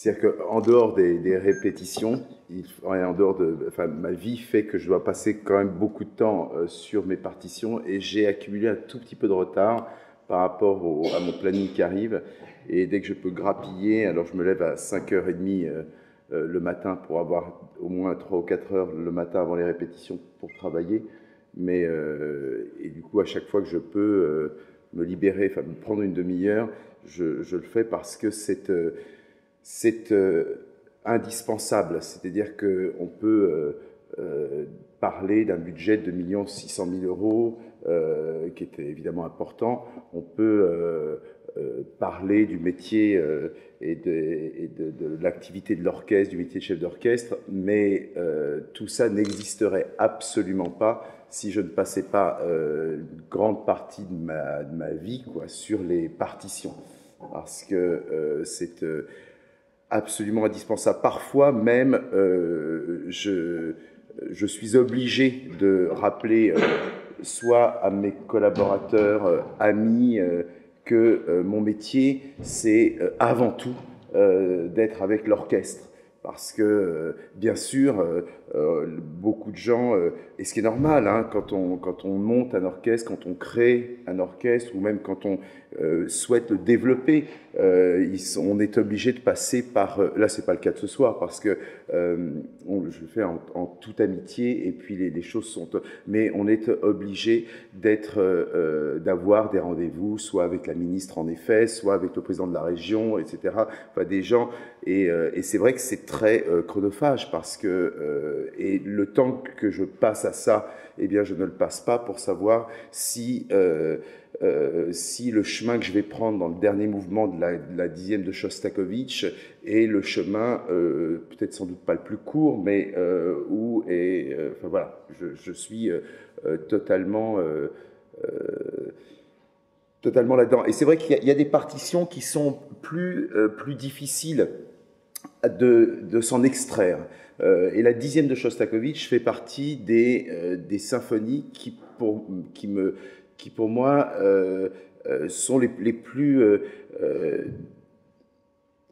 C'est-à-dire qu'en dehors des répétitions, en dehors enfin, ma vie fait que je dois passer quand même beaucoup de temps sur mes partitions et j'ai accumulé un tout petit peu de retard par rapport à mon planning qui arrive. Et dès que je peux grappiller, alors je me lève à 5h30 le matin pour avoir au moins 3 ou 4 heures le matin avant les répétitions pour travailler. Et du coup, à chaque fois que je peux me libérer, enfin me prendre une demi-heure, je le fais parce que c'est indispensable. C'est-à-dire qu'on peut parler d'un budget de 2 600 000 euros, qui était évidemment important. On peut parler du métier et de l'activité de l'orchestre, du métier de chef d'orchestre, mais tout ça n'existerait absolument pas si je ne passais pas une grande partie de ma vie sur les partitions. Parce que c'est absolument indispensable. Parfois même, je suis obligé de rappeler soit à mes collaborateurs, amis, que mon métier, c'est avant tout d'être avec l'orchestre. Parce que, bien sûr, beaucoup de gens, et ce qui est normal, hein, quand on monte un orchestre, quand on crée un orchestre, ou même quand on souhaite le développer, on est obligé de passer par... là, c'est pas le cas de ce soir, parce que je le fais en toute amitié, et puis les choses sont... Mais on est obligé d'avoir des rendez-vous, soit avec la ministre, en effet, soit avec le président de la région, etc. Enfin, des gens... Et c'est vrai que c'est très chronophage, parce que... et le temps que je passe à ça, eh bien, je ne le passe pas pour savoir si le chemin que je vais prendre dans le dernier mouvement de la 10e de Shostakovich est le chemin, peut-être sans doute pas le plus court, mais enfin voilà, je suis totalement là-dedans. Et c'est vrai qu'il y a des partitions qui sont plus difficiles de s'en extraire. Et la 10e de Shostakovich fait partie des symphonies qui pour moi sont les plus...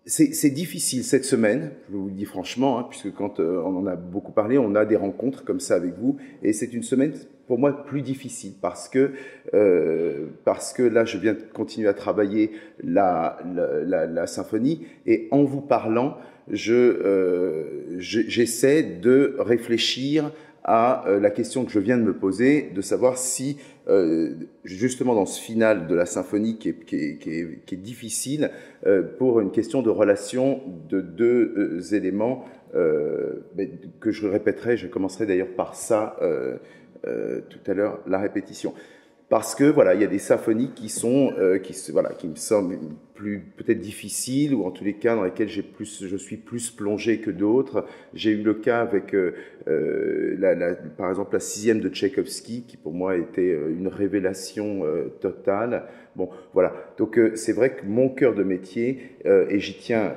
c'est difficile cette semaine, je vous le dis franchement, hein, puisque quand on en a beaucoup parlé, on a des rencontres comme ça avec vous, et c'est une semaine pour moi plus difficile parce que là je viens de continuer à travailler la symphonie, et en vous parlant, j'essaie de réfléchir à la question que je viens de me poser, de savoir si, justement dans ce final de la symphonie qui est difficile, pour une question de relation de deux éléments, que je répéterai, je commencerai d'ailleurs par ça tout à l'heure, la répétition. Parce que voilà, il y a des symphonies qui me semblent peut-être difficiles, ou en tous les cas dans lesquelles je suis plus plongé que d'autres. J'ai eu le cas avec, par exemple, la 6e de Tchaïkovski, qui pour moi était une révélation totale. Bon, voilà. Donc c'est vrai que mon cœur de métier, et j'y tiens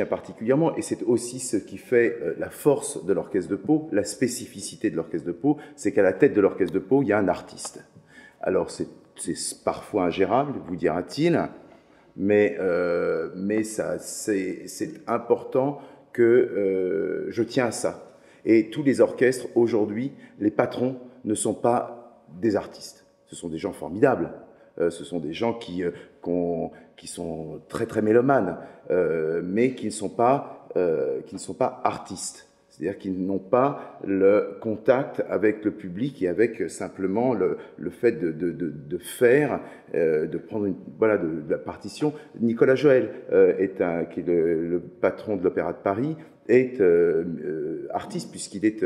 particulièrement, et c'est aussi ce qui fait la force de l'orchestre de Pau, la spécificité de l'orchestre de Pau, c'est qu'à la tête de l'orchestre de Pau, il y a un artiste. Alors, c'est parfois ingérable, vous dira-t-il, mais c'est important que je tiens à ça. Et tous les orchestres, aujourd'hui, les patrons ne sont pas des artistes. Ce sont des gens formidables. Ce sont des gens qui sont très, très mélomanes, mais qui ne sont pas artistes. C'est-à-dire qu'ils n'ont pas le contact avec le public et avec simplement le fait de faire, de prendre de la partition. Nicolas Joël, qui est le patron de l'Opéra de Paris, est artiste puisqu'il est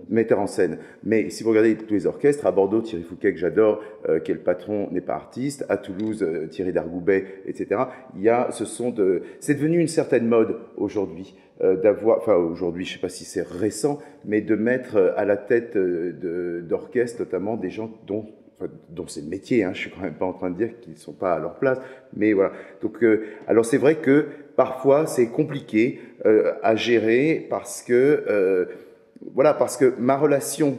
metteur en scène. Mais si vous regardez tous les orchestres, à Bordeaux, Thierry Fouquet, que j'adore, qui est le patron, n'est pas artiste. À Toulouse, Thierry Dargoubet, etc. C'est devenu une certaine mode aujourd'hui, aujourd'hui, je ne sais pas si c'est récent, mais de mettre à la tête d'orchestre, notamment des gens dont c'est le métier, hein, je ne suis quand même pas en train de dire qu'ils ne sont pas à leur place, mais voilà. Donc, alors c'est vrai que parfois c'est compliqué à gérer parce que ma relation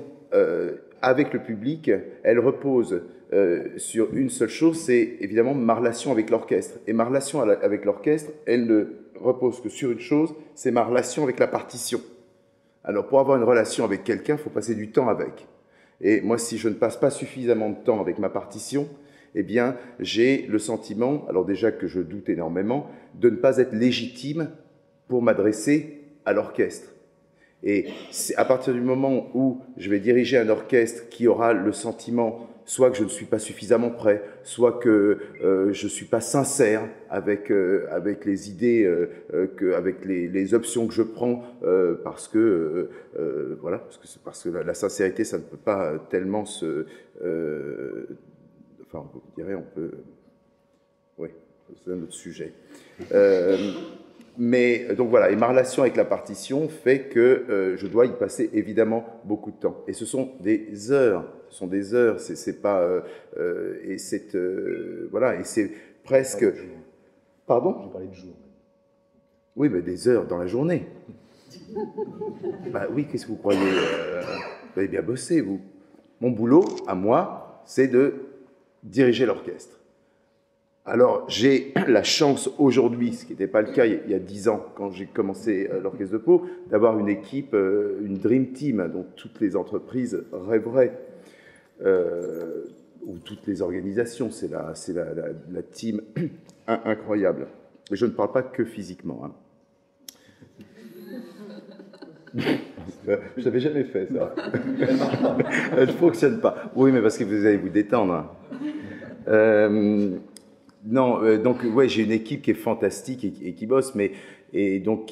avec le public, elle repose sur une seule chose, c'est évidemment ma relation avec l'orchestre. Et ma relation avec l'orchestre, elle ne repose que sur une chose, c'est ma relation avec la partition. Alors pour avoir une relation avec quelqu'un, il faut passer du temps avec. Et moi, si je ne passe pas suffisamment de temps avec ma partition, eh bien, j'ai le sentiment, alors déjà que je doute énormément, de ne pas être légitime pour m'adresser à l'orchestre. Et c'est à partir du moment où je vais diriger un orchestre qui aura le sentiment soit que je ne suis pas suffisamment prêt, soit que je ne suis pas sincère avec les idées, avec les options que je prends, parce que voilà, parce que la sincérité, ça ne peut pas tellement se... enfin, vous direz, on peut... Oui, c'est un autre sujet. Mais donc voilà, et ma relation avec la partition fait que je dois y passer évidemment beaucoup de temps. Et ce sont des heures, c'est pas et c'est voilà, et c'est presque. Pardon? J'ai parlé de jours. Oui, mais des heures dans la journée. Bah oui, qu'est-ce que vous croyez? Vous avez bien bossé, vous. Mon boulot, à moi, c'est de diriger l'orchestre. Alors, j'ai la chance aujourd'hui, ce qui n'était pas le cas il y a 10 ans, quand j'ai commencé l'Orchestre de Pau, d'avoir une équipe, une Dream Team, dont toutes les entreprises rêveraient, ou toutes les organisations, c'est la team incroyable. Mais je ne parle pas que physiquement. Hein. Je l'avais jamais fait, ça. Elle ne fonctionne pas. Oui, mais parce que vous allez vous détendre. Non, donc ouais, j'ai une équipe qui est fantastique et qui bosse, mais et donc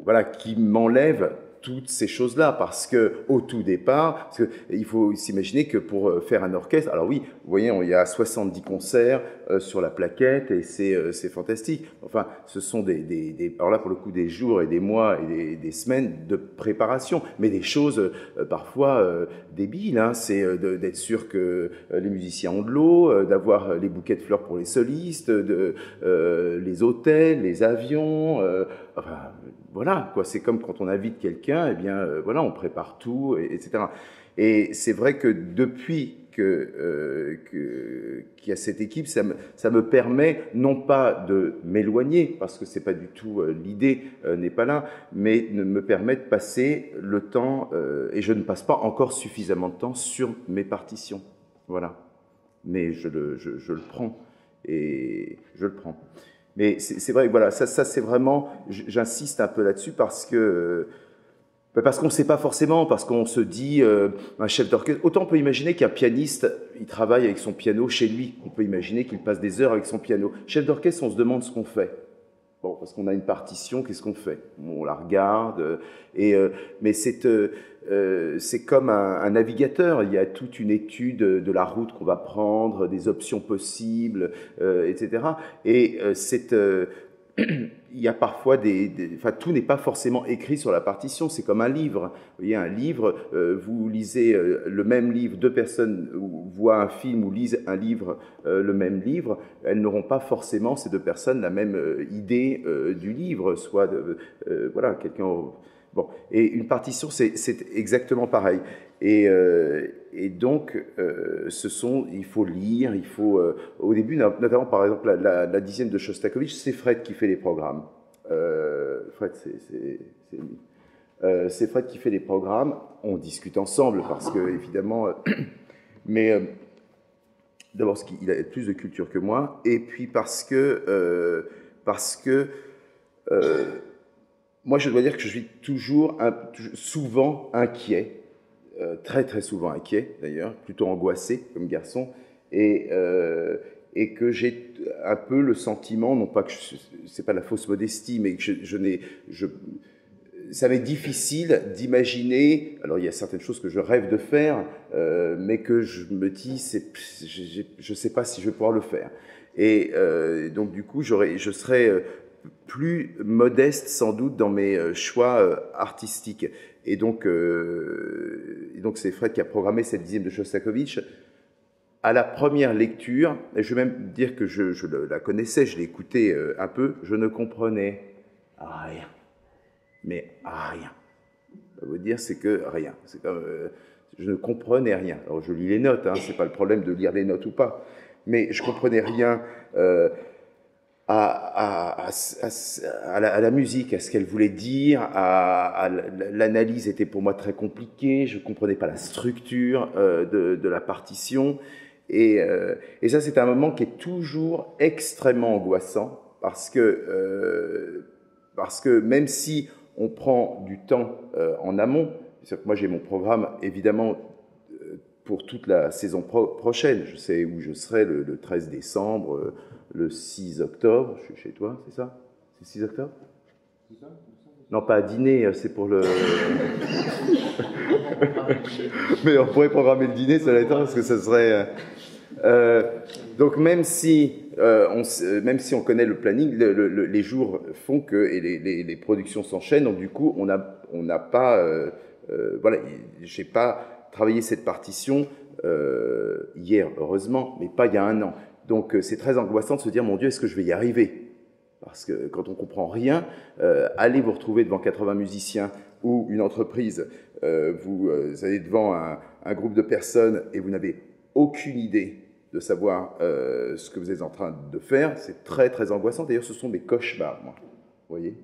voilà, qui m'enlève toutes ces choses-là, parce que au tout départ, parce que il faut s'imaginer que pour faire un orchestre, alors oui, vous voyez, il y a 70 concerts sur la plaquette et c'est fantastique. Enfin, ce sont alors là pour le coup des jours et des mois et des semaines de préparation, mais des choses parfois débiles. Hein, c'est d'être sûr que les musiciens ont de l'eau, d'avoir les bouquets de fleurs pour les solistes, les hôtels, les avions. Enfin, voilà, quoi. C'est comme quand on invite quelqu'un, eh bien, voilà, on prépare tout, etc. Et c'est vrai que depuis qu'il y a cette équipe, ça me permet non pas de m'éloigner, parce que c'est pas du tout l'idée n'est pas là, mais me permet de passer le temps, et je ne passe pas encore suffisamment de temps sur mes partitions. Voilà. Mais je le prends, et je le prends. Mais c'est vrai, voilà, ça c'est vraiment, j'insiste un peu là-dessus parce qu'on ne sait pas forcément, parce qu'on se dit, un chef d'orchestre, autant on peut imaginer qu'un pianiste, il travaille avec son piano chez lui, on peut imaginer qu'il passe des heures avec son piano. Chef d'orchestre, on se demande ce qu'on fait. Bon, parce qu'on a une partition, qu'est-ce qu'on fait? On la regarde, mais c'est comme un navigateur, il y a toute une étude de la route qu'on va prendre, des options possibles, etc. Et il y a parfois enfin, tout n'est pas forcément écrit sur la partition, c'est comme un livre. Vous voyez, un livre, vous lisez le même livre, deux personnes voient un film ou lisent un livre, le même livre, elles n'auront pas forcément, ces deux personnes, la même idée du livre, soit, voilà, quelqu'un... Bon, et une partition, c'est exactement pareil. Et donc, il faut lire, il faut... au début, notamment, par exemple, la 10e de Shostakovich, c'est Fred qui fait les programmes. Fred, c'est Fred qui fait les programmes. On discute ensemble, parce que, évidemment... mais d'abord, parce qu'il a plus de culture que moi, et puis parce que moi, je dois dire que je suis souvent inquiet, très très souvent inquiet d'ailleurs, plutôt angoissé comme garçon, et que j'ai un peu le sentiment, non pas que c'est pas de la fausse modestie, mais que ça m'est difficile d'imaginer. Alors il y a certaines choses que je rêve de faire, mais que je me dis, je sais pas si je vais pouvoir le faire. Et donc du coup, je serais plus modeste sans doute dans mes choix artistiques. Et donc c'est Fred qui a programmé cette 10e de Shostakovich. À la première lecture, et je vais même dire que je la connaissais, je l'écoutais un peu, je ne comprenais rien. Mais rien. vous dire, c'est que rien. C'est comme, je ne comprenais rien. Alors je lis les notes, hein, c'est pas le problème de lire les notes ou pas, mais je comprenais rien à la musique, à ce qu'elle voulait dire, l'analyse était pour moi très compliquée, je comprenais pas la structure de la partition, et ça c'est un moment qui est toujours extrêmement angoissant, parce que même si on prend du temps en amont, c'est-à-dire que moi j'ai mon programme évidemment pour toute la saison prochaine. Je sais où je serai le 13 décembre, le 6 octobre. Je suis chez toi, c'est ça? C'est 6 octobre? Non, pas à dîner, c'est pour le... Mais on pourrait programmer le dîner, ça l'est parce que ça serait... donc même si on connaît le planning, les jours font que et les productions s'enchaînent, donc du coup on n'a pas voilà, j'ai pas travaillé cette partition hier, heureusement, mais pas il y a un an. Donc c'est très angoissant de se dire mon Dieu, est-ce que je vais y arriver? Parce que quand on comprend rien, allez vous retrouver devant 80 musiciens ou une entreprise, vous allez devant un groupe de personnes et vous n'avez aucune idée de savoir ce que vous êtes en train de faire, c'est très très angoissant. D'ailleurs, ce sont mes cauchemars, moi. Vous voyez,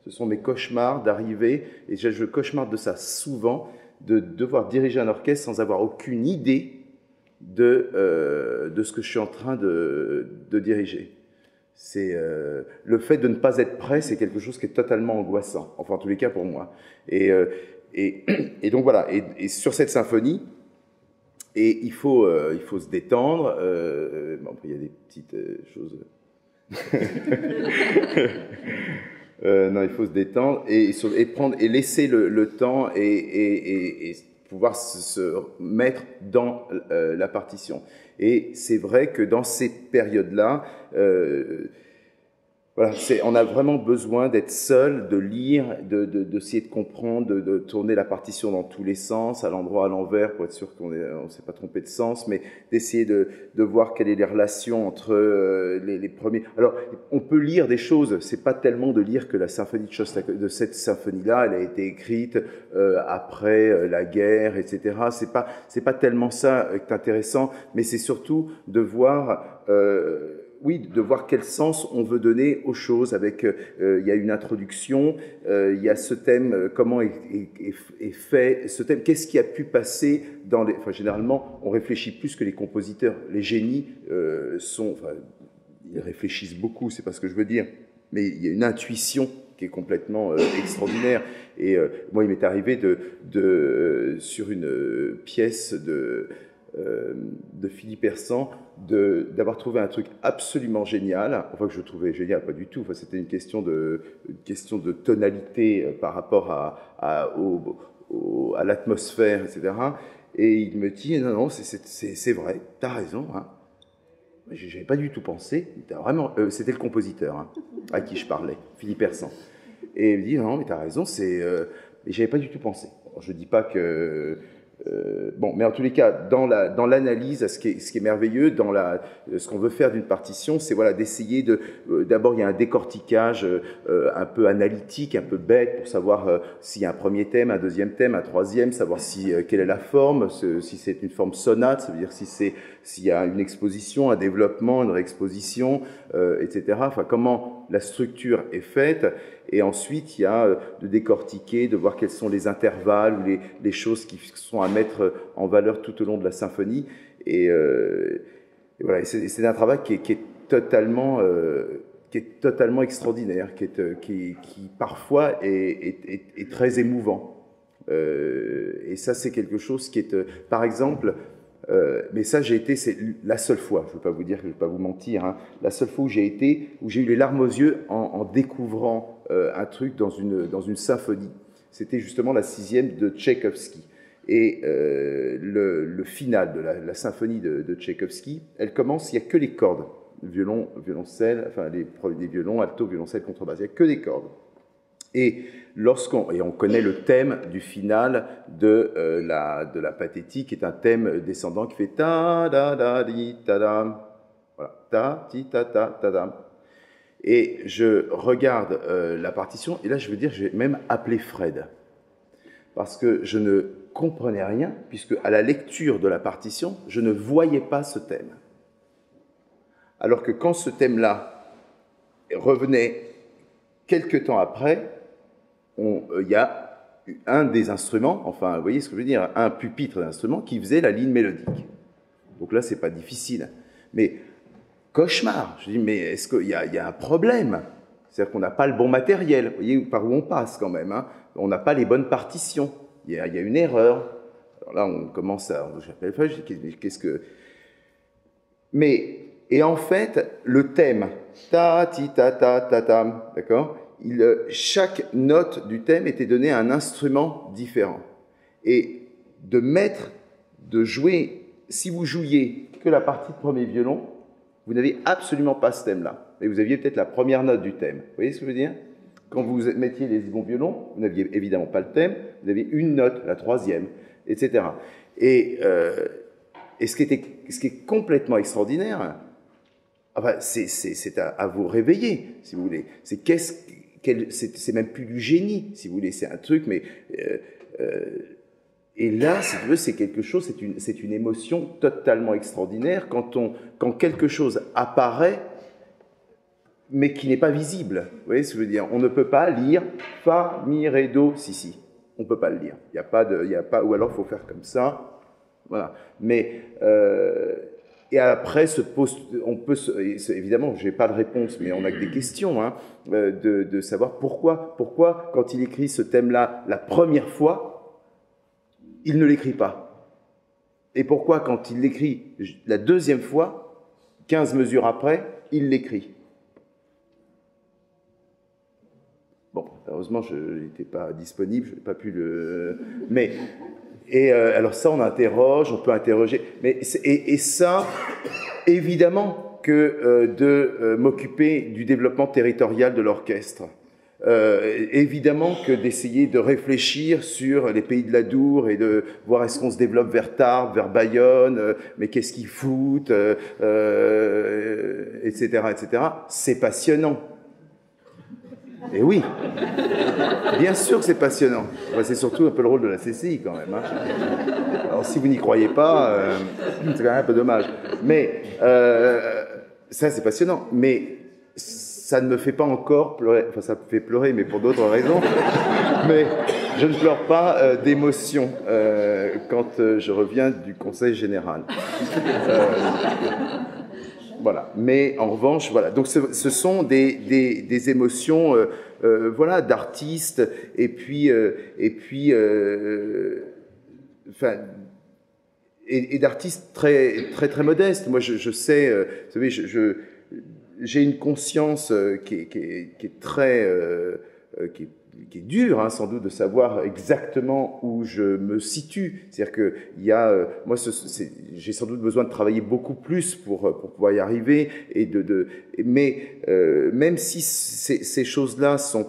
ce sont mes cauchemars d'arriver, et je cauchemarde de ça souvent, de devoir diriger un orchestre sans avoir aucune idée de ce que je suis en train de diriger. C'est le fait de ne pas être prêt, c'est quelque chose qui est totalement angoissant. Enfin, en tous les cas pour moi. Et donc voilà. Et sur cette symphonie. Et il faut se détendre. Bon, après, il y a des petites choses. Non, il faut se détendre et prendre et laisser le temps et pouvoir se mettre dans la partition. Et c'est vrai que dans ces périodes-là, voilà, on a vraiment besoin d'être seul, de lire, d'essayer de comprendre, de tourner la partition dans tous les sens, à l'endroit, à l'envers, pour être sûr qu'on ne s'est pas trompé de sens, mais d'essayer de voir quelles sont les relations entre les premiers. Alors, on peut lire des choses, c'est pas tellement de lire que la symphonie de Shostakovich, de cette symphonie-là, elle a été écrite après la guerre, etc. C'est pas tellement ça qui est intéressant, mais c'est surtout de voir... oui, de voir quel sens on veut donner aux choses. Avec, il y a une introduction, il y a ce thème, comment est fait ce thème, qu'est-ce qui a pu passer dans les... Enfin, généralement, on réfléchit plus que les compositeurs. Les génies ils réfléchissent beaucoup, c'est pas ce que je veux dire, mais il y a une intuition qui est complètement extraordinaire. Et moi, il m'est arrivé sur une pièce de Philippe Hersan, d'avoir trouvé un truc absolument génial, enfin que je trouvais génial, pas du tout, enfin, c'était une question de tonalité par rapport à l'atmosphère, etc. Et il me dit, non, c'est vrai, t'as raison, hein. J'avais pas du tout pensé, c'était le compositeur hein, à qui je parlais, Philippe Hersan. Et il me dit, non, mais t'as raison, mais j'avais pas du tout pensé. Alors, je dis pas que... bon, mais en tous les cas, dans l'analyse, ce qui est merveilleux, ce qu'on veut faire d'une partition, c'est voilà, d'essayer d'abord, il y a un décortiquage un peu analytique, un peu bête, pour savoir s'il y a un premier thème, un deuxième thème, un troisième, savoir quelle est la forme, si c'est une forme sonate, ça veut dire s'il y a une exposition, un développement, une réexposition, etc. Enfin, comment la structure est faite. Et ensuite, il y a de décortiquer, de voir quels sont les intervalles ou les choses qui sont à mettre en valeur tout au long de la symphonie. Et voilà, c'est un travail qui est totalement extraordinaire, qui parfois est très émouvant. Et ça, c'est quelque chose qui est, par exemple, mais ça, c'est la seule fois, je ne veux pas vous dire, je ne veux pas vous mentir, hein, la seule fois où j'ai eu les larmes aux yeux en découvrant un truc dans une symphonie. C'était justement la 6e de Tchaïkovski. Et le final de la symphonie de Tchaïkovski, elle commence, il n'y a que les cordes, violon, violoncelle, enfin les violons, alto, violoncelle, contrebasse, il n'y a que des cordes. Et on connaît le thème du final de la pathétique, qui est un thème descendant qui fait ta da da di ta dam, voilà, ta ti ta ta ta dam. Et je regarde la partition, et là je veux dire, je vais même appeler Fred, parce que je ne comprenais rien, puisque à la lecture de la partition, je ne voyais pas ce thème. Alors que quand ce thème-là revenait quelque temps après, il y a un des instruments, enfin, vous voyez ce que je veux dire, un pupitre d'instrument qui faisait la ligne mélodique. Donc là, c'est pas difficile. Mais cauchemar, je dis, mais est-ce qu'il y a un problème? C'est-à-dire qu'on n'a pas le bon matériel, vous voyez par où on passe quand même, hein. On n'a pas les bonnes partitions, il y a une erreur. Alors là, on commence à... J'appelle ça, je dis, qu'est-ce que... Mais, et en fait, le thème, ta, ti, ta, tam, d'accord? Chaque note du thème était donnée à un instrument différent. Et de jouer, si vous jouiez que la partie de premier violon, vous n'avez absolument pas ce thème-là. Mais vous aviez peut-être la première note du thème. Vous voyez ce que je veux dire? Quand vous mettiez les bons violons, vous n'aviez évidemment pas le thème, vous aviez une note, la troisième, etc. Et ce qui est complètement extraordinaire, enfin, c'est à vous réveiller, si vous voulez. C'est même plus du génie, si vous voulez. C'est un truc, mais... et là, si tu veux, c'est quelque chose, c'est une émotion totalement extraordinaire quand quelque chose apparaît, mais qui n'est pas visible. Vous voyez ce que je veux dire? On ne peut pas lire fa, mi, ré, do, si, si. On ne peut pas le lire. Il y a pas, ou alors il faut faire comme ça. Voilà. Mais, et après, évidemment, je n'ai pas de réponse, mais on n'a que des questions, hein, de savoir pourquoi, quand il écrit ce thème-là la première fois, il ne l'écrit pas. Et pourquoi, quand il l'écrit la deuxième fois, 15 mesures après, il l'écrit. Bon, heureusement, je n'étais pas disponible, je n'ai pas pu le... Mais, alors ça, on peut interroger. Mais, et ça, évidemment que de m'occuper du développement territorial de l'orchestre. Évidemment que d'essayer de réfléchir sur les pays de l'Adour et de voir est-ce qu'on se développe vers Tarbes, vers Bayonne, mais qu'est-ce qu'ils foutent, etc., etc. C'est passionnant. Et oui, bien sûr que c'est passionnant. Enfin, c'est surtout un peu le rôle de la CCI quand même, hein. Alors si vous n'y croyez pas, c'est quand même un peu dommage. Mais ça c'est passionnant. Mais ça ne me fait pas encore pleurer. Enfin ça me fait pleurer, mais pour d'autres raisons. Mais je ne pleure pas d'émotion quand je reviens du Conseil général. Voilà. Mais en revanche, voilà. Donc ce sont des émotions, voilà, d'artistes et puis enfin, et d'artistes très très très modestes. Moi, je sais, vous savez, j'ai une conscience qui est très qui est dur, hein, sans doute, de savoir exactement où je me situe. C'est-à-dire que moi, j'ai sans doute besoin de travailler beaucoup plus pour pouvoir y arriver. Mais même si ces choses-là sont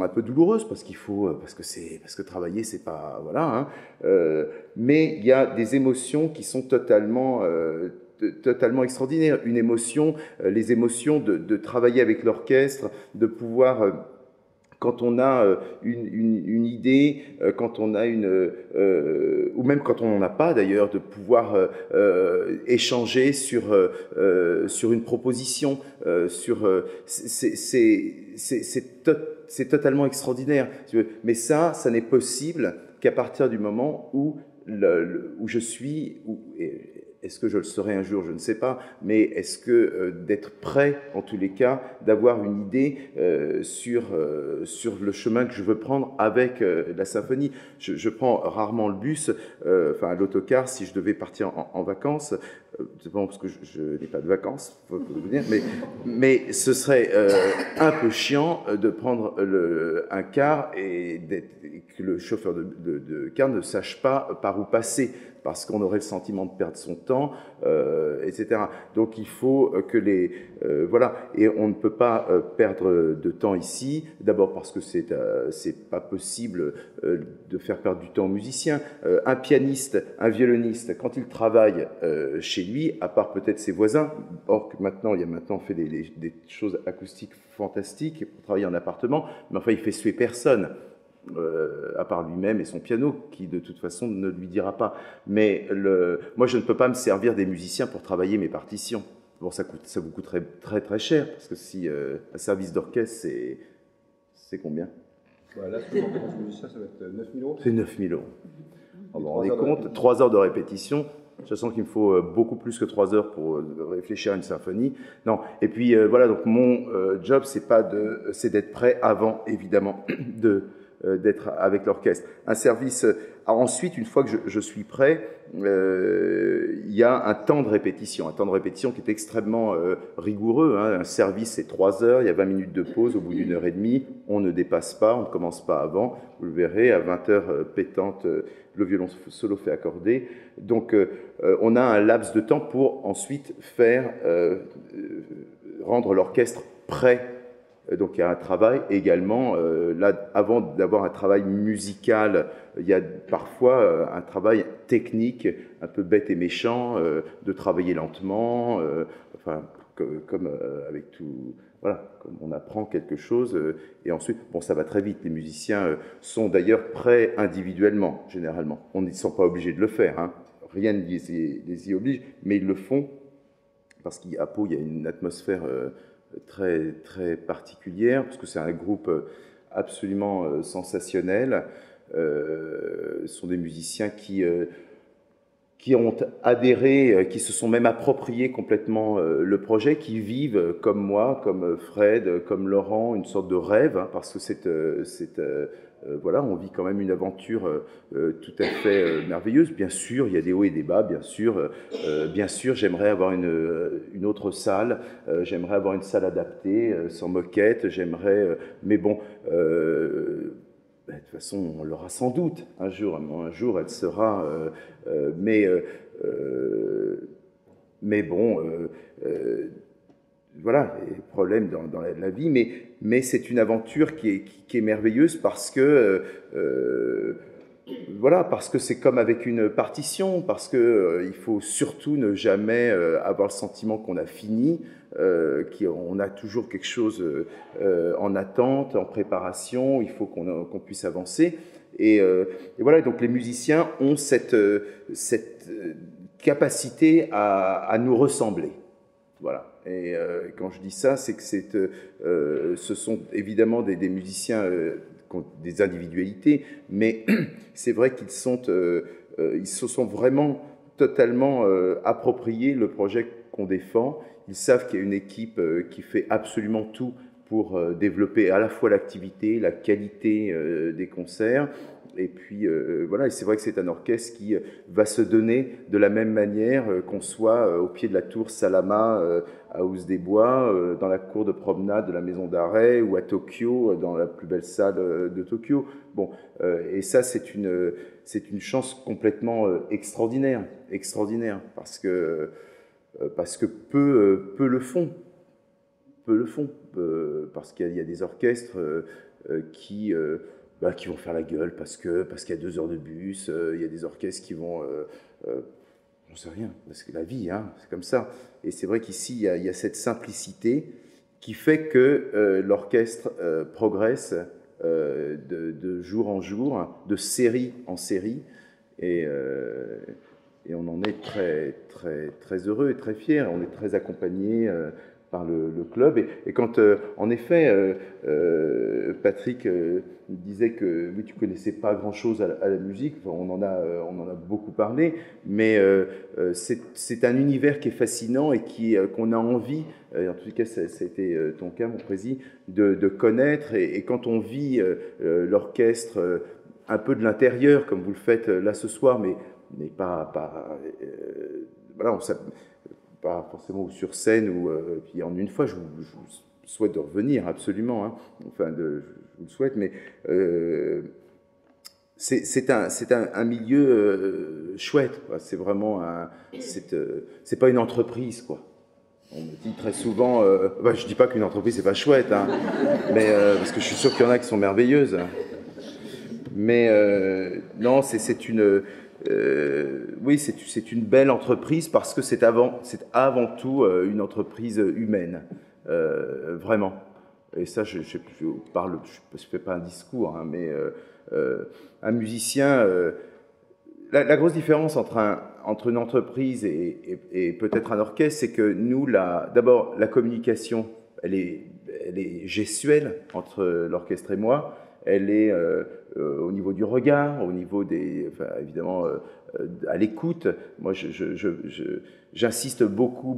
un peu douloureuses, parce que travailler, c'est pas, voilà. Hein, mais il y a des émotions qui sont totalement extraordinaires. Les émotions de travailler avec l'orchestre, de pouvoir quand on a une idée, quand on a ou même quand on n'en a pas d'ailleurs, de pouvoir échanger sur une proposition, c'est totalement extraordinaire. Mais ça n'est possible qu'à partir du moment où je suis, est-ce que je le serai un jour, je ne sais pas, mais est-ce que d'être prêt, en tous les cas, d'avoir une idée sur le chemin que je veux prendre avec la symphonie. Je prends rarement le bus, enfin l'autocar, si je devais partir en vacances, c'est bon parce que je n'ai pas de vacances, faut vous dire, mais ce serait un peu chiant de prendre un car et que le chauffeur de car ne sache pas par où passer, parce qu'on aurait le sentiment de perdre son temps, etc. Donc il faut que voilà, et on ne peut pas perdre de temps ici, d'abord parce que c'est pas possible de faire perdre du temps aux musiciens. Un pianiste, un violoniste, quand il travaille chez lui, à part peut-être ses voisins, or que maintenant, on fait des choses acoustiques fantastiques pour travailler en appartement, mais enfin il fait suer personne. à part lui-même et son piano, qui de toute façon ne lui dira pas. Mais moi, je ne peux pas me servir des musiciens pour travailler mes partitions. Bon, ça vous coûterait très très cher, parce que si un service d'orchestre, c'est combien? Là, souvent, pour un musicien, ça va être 9 000 €. C'est 9 000 €. Alors, vous vous rendez compte, 3 heures de répétition, je sens qu'il me faut beaucoup plus que 3 heures pour réfléchir à une symphonie. Non. Et puis voilà, donc mon job, c'est d'être prêt avant, évidemment, d'être avec l'orchestre. Un service. Ensuite, une fois que je suis prêt, il y a un temps de répétition qui est extrêmement rigoureux. Hein. Un service, c'est 3 heures, il y a 20 minutes de pause au bout d'une heure et demie. On ne dépasse pas, on ne commence pas avant. Vous le verrez, à 20 heures pétantes, le violon solo fait accorder. Donc, on a un laps de temps pour ensuite rendre l'orchestre prêt. Donc il y a un travail également, là, avant d'avoir un travail musical, il y a parfois un travail technique, un peu bête et méchant, de travailler lentement, enfin, comme avec tout, voilà, comme on apprend quelque chose, et ensuite, bon, ça va très vite, les musiciens sont d'ailleurs prêts individuellement, généralement, on ne sont pas obligés de le faire, hein. Rien ne les y oblige, mais ils le font, parce qu'à Pau, il y a une atmosphère très, très particulière, parce que c'est un groupe absolument sensationnel. Ce sont des musiciens qui ont adhéré, qui se sont même appropriés complètement le projet, qui vivent comme moi, comme Fred, comme Laurent, une sorte de rêve, hein, parce que voilà, on vit quand même une aventure tout à fait merveilleuse. Bien sûr, il y a des hauts et des bas. Bien sûr, j'aimerais avoir une autre salle. J'aimerais avoir une salle adaptée, sans moquette. Mais bon, de toute façon, on l'aura sans doute un jour. Un jour, elle sera. Mais bon. Voilà, il y a des problèmes dans la vie, mais c'est une aventure qui est merveilleuse parce que voilà, parce que c'est comme avec une partition, parce que il faut surtout ne jamais avoir le sentiment qu'on a fini, qu'on a toujours quelque chose en attente, en préparation. Il faut qu'on puisse avancer. Et voilà, donc les musiciens ont cette capacité à nous ressembler. Voilà. Et quand je dis ça, c'est que ce sont évidemment des musiciens qui ont des individualités, mais c'est vrai qu'ils se sont vraiment totalement appropriés le projet qu'on défend. Ils savent qu'il y a une équipe qui fait absolument tout pour développer à la fois l'activité, la qualité des concerts. Et puis voilà, et c'est vrai que c'est un orchestre qui va se donner de la même manière qu'on soit au pied de la tour Salama à Ouse-des-Bois, dans la cour de promenade de la maison d'arrêt, ou à Tokyo, dans la plus belle salle de Tokyo. Bon, et ça, c'est une chance complètement extraordinaire, parce que peu le font. Parce qu'il y a des orchestres qui vont faire la gueule parce qu'il y a 2 heures de bus, il y a des orchestres qui vont... j'en sais rien, parce que la vie, hein, c'est comme ça. Et c'est vrai qu'ici, il y a cette simplicité qui fait que l'orchestre progresse de jour en jour, de série en série, et on en est très, très, très heureux et très fiers. On est très accompagnés par le club. Et quand, en effet, Patrick disait que oui, tu ne connaissais pas grand-chose à la musique, enfin, on en a beaucoup parlé, mais c'est un univers qui est fascinant et qu'on a envie, en tout cas ça a été ton cas, mon président, de connaître. Et quand on vit l'orchestre un peu de l'intérieur, comme vous le faites là ce soir, mais pas voilà, pas forcément sur scène, ou puis en une fois, je vous souhaite de revenir absolument, hein. Enfin, je vous le souhaite, mais c'est un milieu chouette, quoi. C'est vraiment c'est pas une entreprise, quoi. On me dit très souvent, je dis pas qu'une entreprise c'est pas chouette, hein, mais parce que je suis sûr qu'il y en a qui sont merveilleuses, mais non, c'est une oui, c'est une belle entreprise parce que c'est avant tout une entreprise humaine, vraiment. et ça je fais pas un discours, hein, mais un musicien, la grosse différence entre une entreprise et peut-être un orchestre, c'est que nous, d'abord, la communication, elle est gestuelle entre l'orchestre et moi. Elle est au niveau du regard, au niveau évidemment, à l'écoute. Moi, j'insiste beaucoup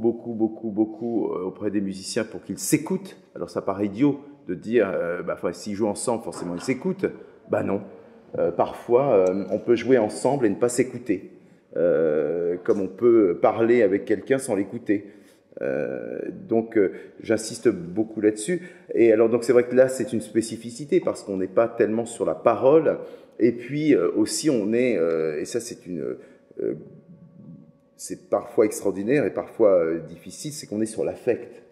auprès des musiciens pour qu'ils s'écoutent. Alors, ça paraît idiot de dire, s'ils jouent ensemble, forcément, ils s'écoutent. Non. Parfois, on peut jouer ensemble et ne pas s'écouter, comme on peut parler avec quelqu'un sans l'écouter. Donc, j'insiste beaucoup là-dessus. Et alors, donc, c'est vrai que là, c'est une spécificité parce qu'on n'est pas tellement sur la parole. Et puis aussi, on est, et ça, c'est parfois extraordinaire et parfois difficile, c'est qu'on est sur l'affect.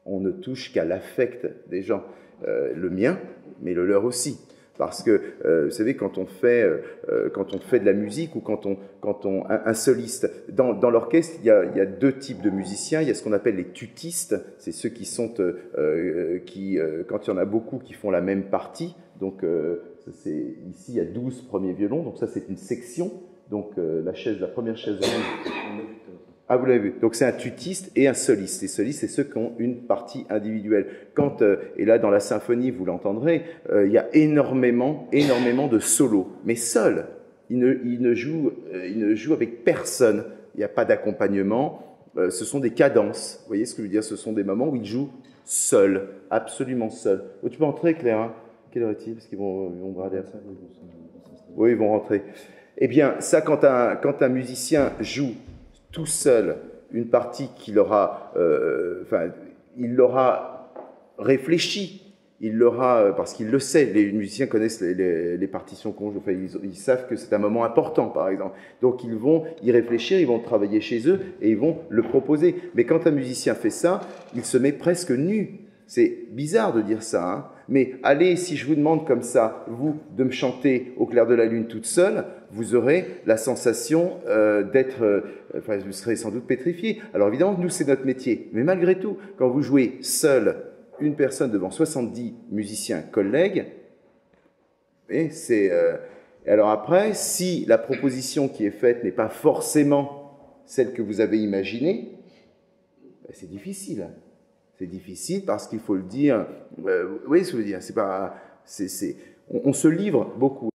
On ne touche qu'à l'affect des gens, le mien, mais le leur aussi. Parce que, vous savez, quand on fait de la musique ou un soliste, dans l'orchestre, il y a deux types de musiciens. Il y a ce qu'on appelle les tutistes, c'est ceux qui sont, quand il y en a beaucoup qui font la même partie. Donc, ici, il y a 12 premiers violons, donc ça, c'est une section. Donc, la première chaise rouge. Ah, vous l'avez vu. Donc, c'est un tutiste et un soliste. Les solistes, c'est ceux qui ont une partie individuelle. Et là, dans la symphonie, vous l'entendrez, il y a énormément de solos. Mais seul, il ne joue avec personne. Il n'y a pas d'accompagnement. Ce sont des cadences. Vous voyez ce que je veux dire? Ce sont des moments où il joue seul, absolument seul. Oh, tu peux entrer, Claire, hein? Quelle heure est-il? Parce qu'ils vont brader après. Oui, ils vont rentrer. Eh bien, ça, quand un musicien joue tout seul une partie il l'aura réfléchi, parce qu'il le sait, les musiciens connaissent les partitions qu'on joue, ils savent que c'est un moment important, par exemple. Donc ils vont y réfléchir, ils vont travailler chez eux et ils vont le proposer. Mais quand un musicien fait ça, il se met presque nu. C'est bizarre de dire ça, hein, mais allez, si je vous demande comme ça, vous, de me chanter Au clair de la lune toute seule, vous aurez la sensation vous serez sans doute pétrifié. Alors évidemment, nous, c'est notre métier. Mais malgré tout, quand vous jouez seul, une personne devant 70 musiciens collègues, et alors après, si la proposition qui est faite n'est pas forcément celle que vous avez imaginée, c'est difficile. C'est difficile parce qu'il faut le dire. Oui, ce que je veux dire, on se livre beaucoup.